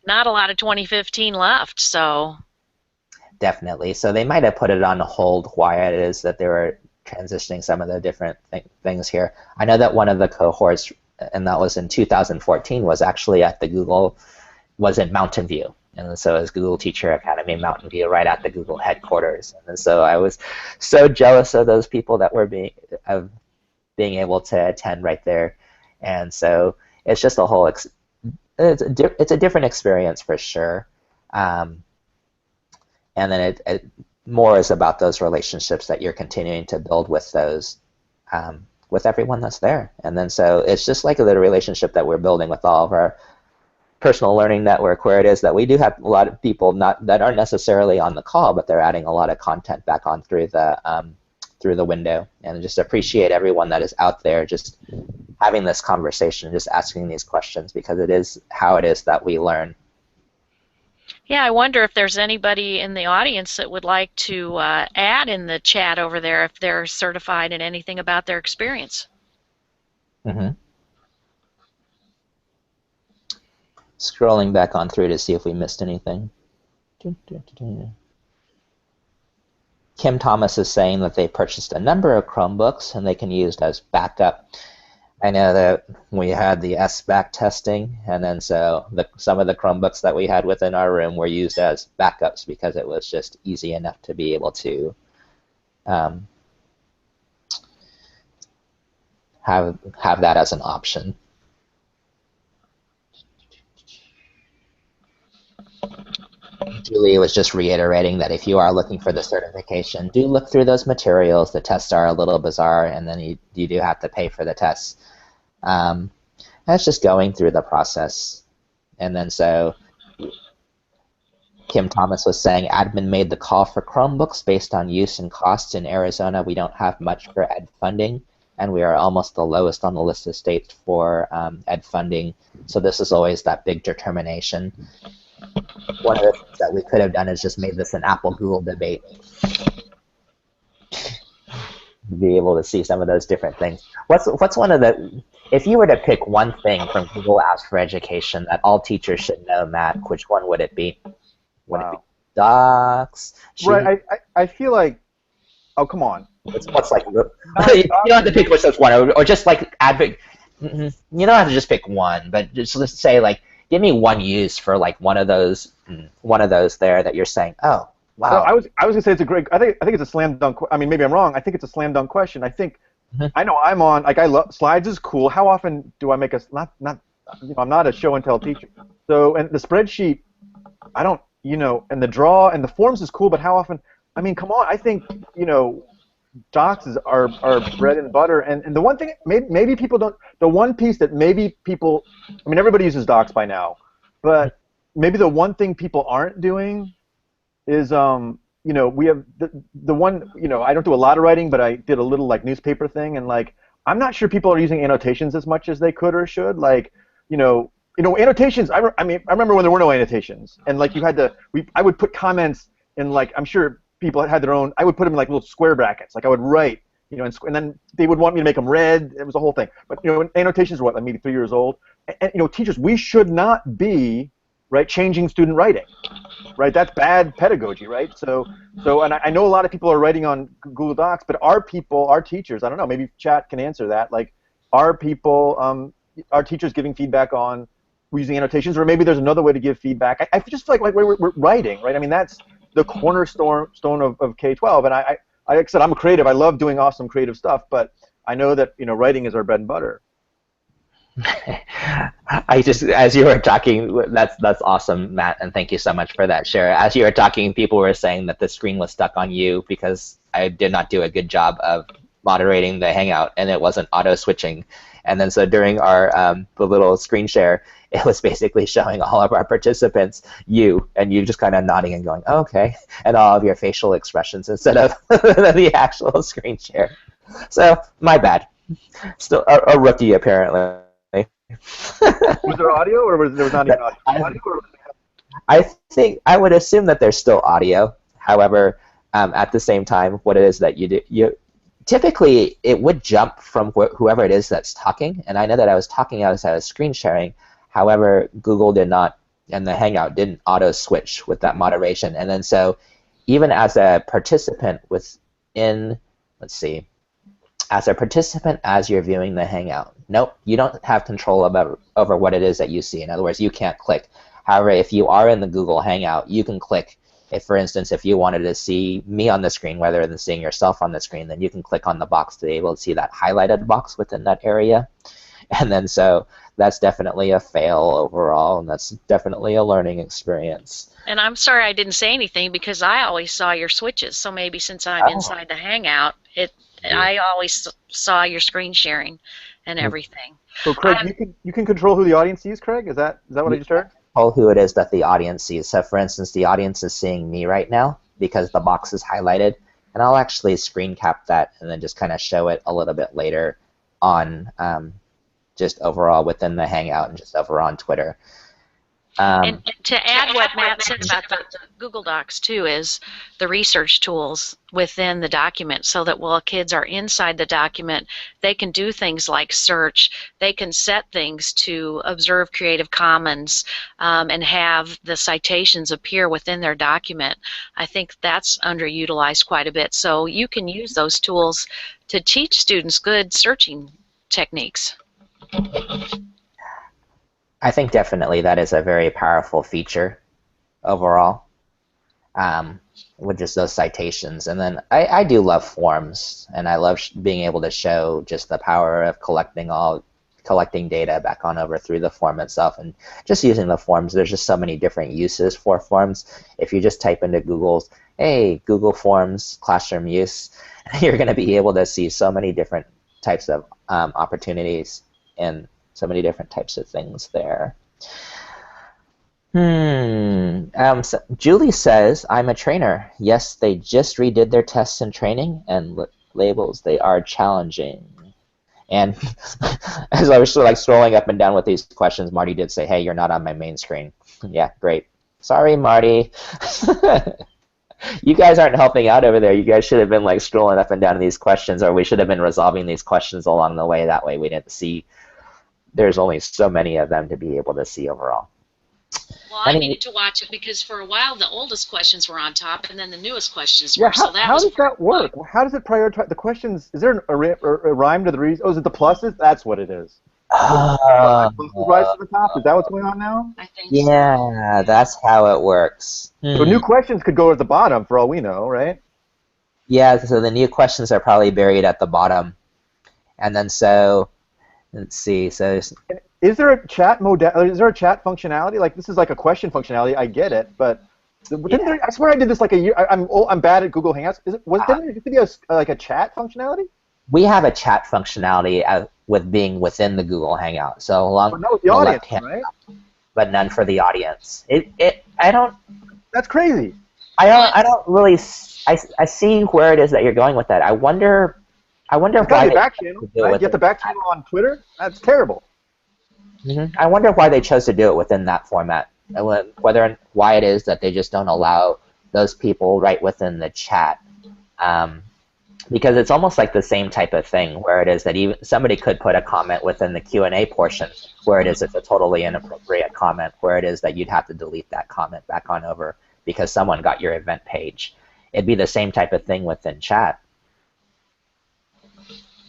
Speaker 2: not a lot of 2015 left, so.
Speaker 1: Definitely. So they might have put it on hold while it is that they were transitioning some of the different things here. I know that one of the cohorts, and that was in 2014, was actually at was in Mountain View. And so it was Google Teacher Academy Mountain View right at the Google headquarters. And so I was so jealous of those people that were being able to attend right there. And so it's just a whole, it's a different experience for sure. And then it more is about those relationships that you're continuing to build with with everyone that's there. And then so it's just like the relationship that we're building with all of our personal learning network, where it is that we do have a lot of people that aren't necessarily on the call, but they're adding a lot of content back on through the window. And just appreciate everyone that is out there just having this conversation, just asking these questions, because it is how it is that we learn.
Speaker 2: Yeah, I wonder if there's anybody in the audience that would like to add in the chat over there if they're certified in anything about their experience.
Speaker 1: Mm-hmm. Scrolling back on through to see if we missed anything. Kim Thomas is saying that they purchased a number of Chromebooks and they can use as backup. I know that we had the SBAC testing, and then so some of the Chromebooks that we had within our room were used as backups because it was just easy enough to be able to have that as an option. Julie was just reiterating that if you are looking for the certification, do look through those materials. The tests are a little bizarre, and then you do have to pay for the tests. That's just going through the process. And then so Kim Thomas was saying, admin made the call for Chromebooks based on use and costs. In Arizona, we don't have much for ed funding, and we are almost the lowest on the list of states for ed funding. So this is always that big determination. One of the things that we could have done is just made this an Apple-Google debate. Be able to see some of those different things. What's one of the, if you were to pick one thing from Google Apps for Education that all teachers should know, Matt, which one would it be? Would it be Docs?
Speaker 3: Right, I feel like, oh, come on.
Speaker 1: What's like, you don't have to pick which one, or just like advocate. You don't have to just pick one, but just let's say like, give me one use for like one of those there that you're saying, oh, wow.
Speaker 3: So I was gonna say it's a great. I think it's a slam dunk. I mean, maybe I'm wrong. I think it's a slam dunk question. I think I know I'm on. Like I love slides is cool. How often do I make not? I'm not a show and tell teacher. So and the spreadsheet, I don't. And the draw and the forms is cool. But how often? I mean, come on. I think docs are bread and butter. And the one thing maybe people don't. The one piece that maybe people. I mean, everybody uses docs by now, but maybe the one thing people aren't doing is we have the one, I don't do a lot of writing, but I did a little like newspaper thing, and like I'm not sure people are using annotations as much as they could or should. Like annotations. I remember when there were no annotations, and like you had to. I would put comments in, like, I'm sure people had their own. I would put them in like little square brackets. Like I would write, and then they would want me to make them red. It was a whole thing. But annotations are what, like maybe 3 years old. And teachers, we should not be changing student writing. Right, that's bad pedagogy, right? So, and I know a lot of people are writing on Google Docs, but our teachers, I don't know, maybe chat can answer that. Like, are teachers giving feedback on using annotations, or maybe there's another way to give feedback? I just feel like we're writing, right? I mean, that's the cornerstone of K-12, and like I said, I'm a creative. I love doing awesome creative stuff, but I know that writing is our bread and butter.
Speaker 1: As you were talking, that's awesome, Matt, and thank you so much for that share. As you were talking, people were saying that the screen was stuck on you because I did not do a good job of moderating the Hangout, and it wasn't auto-switching. And then so during our the little screen share, it was basically showing all of our participants and you just kind of nodding and going, oh, okay, and all of your facial expressions instead of the actual screen share. So my bad. Still a rookie apparently.
Speaker 3: Was there audio, or was there not even audio?
Speaker 1: I think I would assume that there's still audio. However, at the same time, what it is that you typically it would jump from whoever it is that's talking. And I know that I was talking as I was screen sharing. However, Google did not, and the Hangout didn't auto switch with that moderation. And then so, even as a participant within, let's see, as a participant as you're viewing the Hangout. Nope, you don't have control over what it is that you see. In other words, you can't click. However, if you are in the Google Hangout, you can click. If, for instance, if you wanted to see me on the screen rather than seeing yourself on the screen, then you can click on the box to be able to see that highlighted box within that area. And then so that's definitely a fail overall, and that's definitely a learning experience.
Speaker 2: And I'm sorry I didn't say anything because I always saw your switches. So maybe since I'm inside the Hangout, I always saw your screen sharing and everything.
Speaker 3: So Craig, you can control who the audience sees, Craig? Is that what I just heard?
Speaker 1: Control who it is that the audience sees. So for instance, the audience is seeing me right now because the box is highlighted, and I'll actually screen cap that and then just kind of show it a little bit later on, just overall within the Hangout and just over on Twitter.
Speaker 2: And to add what Matt said about the Google Docs too is the research tools within the document, so that while kids are inside the document, they can do things like search, they can set things to observe Creative Commons, and have the citations appear within their document. I think that's underutilized quite a bit. So you can use those tools to teach students good searching techniques.
Speaker 1: I think definitely that is a very powerful feature overall, with just those citations. And then I do love forms, and I love being able to show just the power of collecting data back on over through the form itself, and just using the forms. There's just so many different uses for forms. If you just type into Google's, hey, Google Forms classroom use, you're going to be able to see so many different types of opportunities and so many different types of things there. So Julie says, I'm a trainer. Yes, they just redid their tests and training and labels. They are challenging. And as I was sort of like scrolling up and down with these questions, Marty did say, hey, you're not on my main screen. Yeah, great. Sorry, Marty. You guys aren't helping out over there. You guys should have been like scrolling up and down in these questions, or we should have been resolving these questions along the way. That way we didn't see. There's only so many of them to be able to see overall.
Speaker 2: Well, I needed to watch it because for a while the oldest questions were on top, and then the newest questions were. So
Speaker 3: how does that work? How does it prioritize the questions? Is there a rhyme to the reason? Oh, is it the pluses? That's what it is. Pluses rise to the top. Is that what's going on now?
Speaker 2: I think
Speaker 1: yeah, so. That's how it works.
Speaker 3: So new questions could go at the bottom for all we know, right?
Speaker 1: Yeah, so the new questions are probably buried at the bottom. And then so, let's see. So
Speaker 3: is there a chat is there a chat functionality? Like, this is like a question functionality. I get it, but I swear I did this like a year. I'm bad at Google Hangouts. Didn't there used to be like a chat functionality?
Speaker 1: We have a chat functionality with being within the Google Hangout. So along
Speaker 3: with the audience, right?
Speaker 1: But none for the audience. I don't.
Speaker 3: That's crazy.
Speaker 1: I don't really. I see where it is that you're going with that. I wonder why
Speaker 3: the back channel, right? You get the back channel on Twitter. That's terrible.
Speaker 1: I wonder why they chose to do it within that format. Why it is that they just don't allow those people right within the chat. Because it's almost like the same type of thing, where it is that even somebody could put a comment within the Q&A portion, where it is it's a totally inappropriate comment, where it is that you'd have to delete that comment back on over because someone got your event page. It'd be the same type of thing within chat.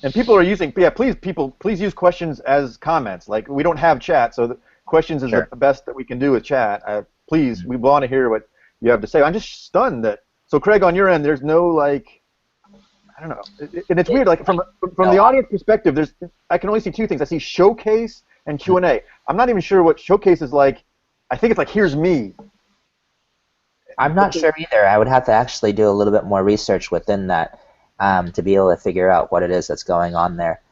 Speaker 3: And people are using, please use questions as comments. Like, we don't have chat, so the questions is the best that we can do with chat. Please, we want to hear what you have to say. I'm just stunned that, so Craig, on your end, there's no, like, I don't know, and it's weird, like, from the audience perspective, I can only see two things. I see showcase and Q&A. I'm not even sure what showcase is like. I think it's like, here's me.
Speaker 1: I'm not sure either. I would have to actually do a little bit more research within that. To be able to figure out what it is that's going on there.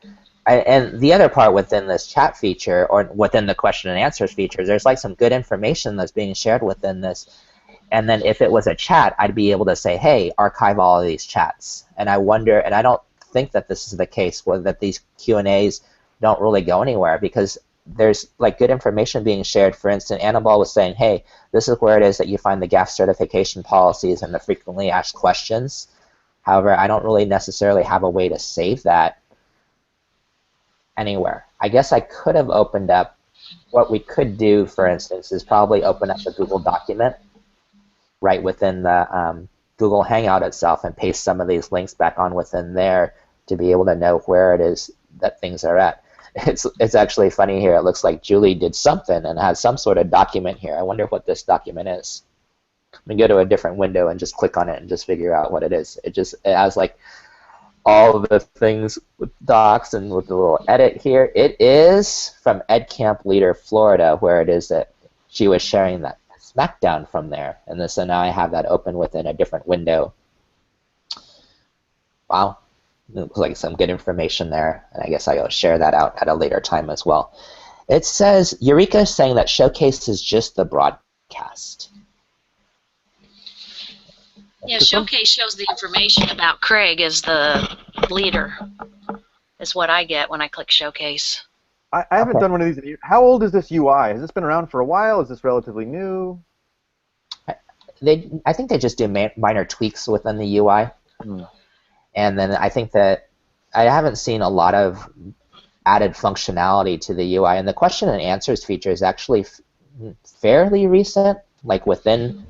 Speaker 1: And the other part within this chat feature, or within the question and answers feature, there's like some good information that's being shared within this. And then if it was a chat, I'd be able to say, hey, archive all of these chats. And I wonder, and I don't think that this is the case, that these Q&As don't really go anywhere, because there's like good information being shared. For instance, Annabelle was saying, hey, this is where it is that you find the GAFE certification policies and the frequently asked questions. However, I don't really necessarily have a way to save that anywhere. I guess I could have opened up, what we could do, for instance, is probably open up a Google document right within the Google Hangout itself and paste some of these links back on within there to be able to know where it is that things are at. It's actually funny here. It looks like Julie did something and has some sort of document here. I wonder what this document is. Let me go to a different window and just click on it and just figure out what it is. It has like all of the things with docs and with the little edit here. It is from Edcamp Leader Florida, where it is that she was sharing that SmackDown from there. And so now I have that open within a different window. Wow. Looks like some good information there, and I guess I'll share that out at a later time as well. It says, Eureka is saying that Showcase is just the broadcast.
Speaker 2: Yeah, Showcase shows the information about Craig as the leader, is what I get when I click Showcase.
Speaker 3: I haven't done one of these in years. How old is this UI? Has this been around for a while? Is this relatively new?
Speaker 1: I think they just do minor tweaks within the UI. And then I think that I haven't seen a lot of added functionality to the UI. And the question and answers feature is actually fairly recent, like within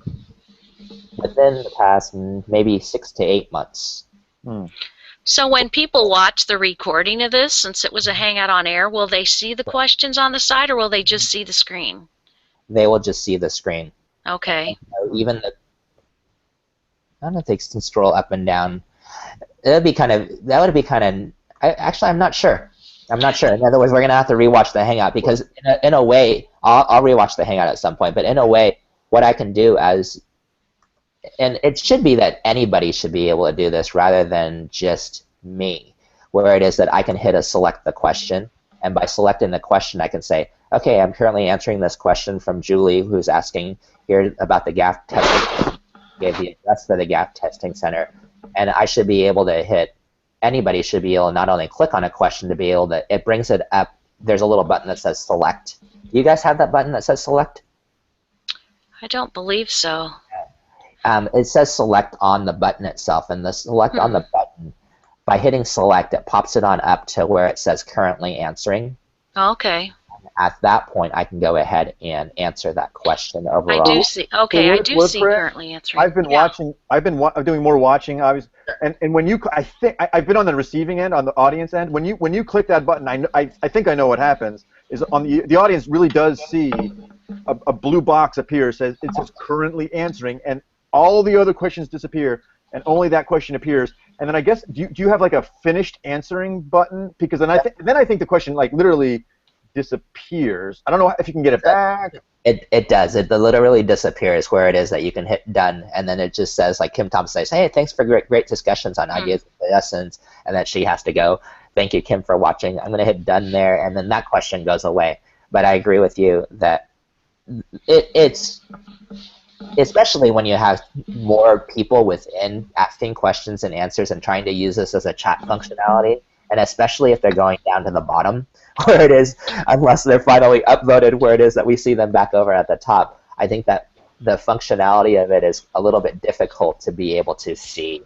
Speaker 1: the past maybe 6 to 8 months.
Speaker 2: So when people watch the recording of this, since it was a Hangout on Air, will they see the questions on the side, or will they just see the screen?
Speaker 1: They will just see the screen.
Speaker 2: Okay.
Speaker 1: Even I don't know if they can scroll up and down. That would be kind of. Actually, I'm not sure. In other words, we're gonna have to rewatch the Hangout because in a way, I'll rewatch the Hangout at some point. But in a way, what I can do and it should be that anybody should be able to do this rather than just me, where it is that I can hit a select the question, and by selecting the question, I can say, okay, I'm currently answering this question from Julie, who's asking here about the GAFE testing. Gave the address for the GAFE testing center. And I should be able to anybody should be able to not only click on a question to be able to, it brings it up. There's a little button that says select. Do you guys have that button that says select?
Speaker 2: I don't believe so.
Speaker 1: It says select on the button itself, and the select on the button, by hitting select, it pops it on up to where it says currently answering.
Speaker 2: Okay.
Speaker 1: At that point, I can go ahead and answer that question overall.
Speaker 2: I do see. Okay, I do see currently answering.
Speaker 3: I've been watching. I'm doing more watching, obviously. And when you, I've been on the receiving end, on the audience end. When you click that button, I think I know what happens. Is on the audience really does see a blue box appear. It says currently answering, and all the other questions disappear, and only that question appears. And then I guess do you have like a finished answering button? Because then I think the question like literally disappears. I don't know if you can get it back.
Speaker 1: It does. It literally disappears where it is that you can hit done, and then it just says, like Kim Thompson says, hey, thanks for great discussions on ideas and suggestions, and then she has to go, thank you, Kim, for watching. I'm going to hit done there, and then that question goes away. But I agree with you that it's, especially when you have more people within asking questions and answers and trying to use this as a chat functionality, and especially if they're going down to the bottom, where it is, unless they're finally upvoted, where it is that we see them back over at the top. I think that the functionality of it is a little bit difficult to be able to see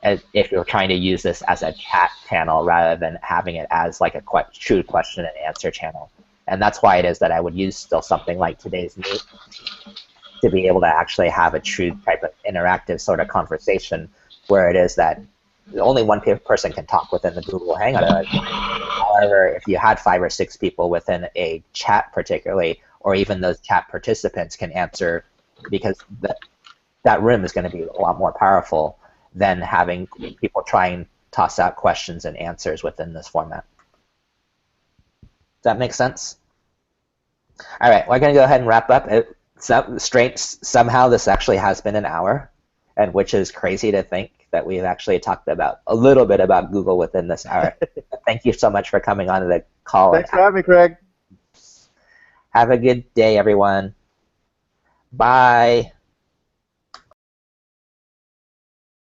Speaker 1: if you're trying to use this as a chat channel rather than having it as like a true question and answer channel. And that's why it is that I would use still something like today's meet to be able to actually have a true type of interactive sort of conversation where it is that only one person can talk within the Google Hangout. However, if you had 5 or 6 people within a chat particularly, or even those chat participants can answer, because that room is going to be a lot more powerful than having people try and toss out questions and answers within this format. Does that make sense? All right, we're going to go ahead and wrap up. Somehow this actually has been an hour, and which is crazy to think that we've actually talked about a little bit about Google within this hour. Thank you so much for coming on to the call.
Speaker 3: Thanks for having me, Craig.
Speaker 1: Have a good day, everyone. Bye.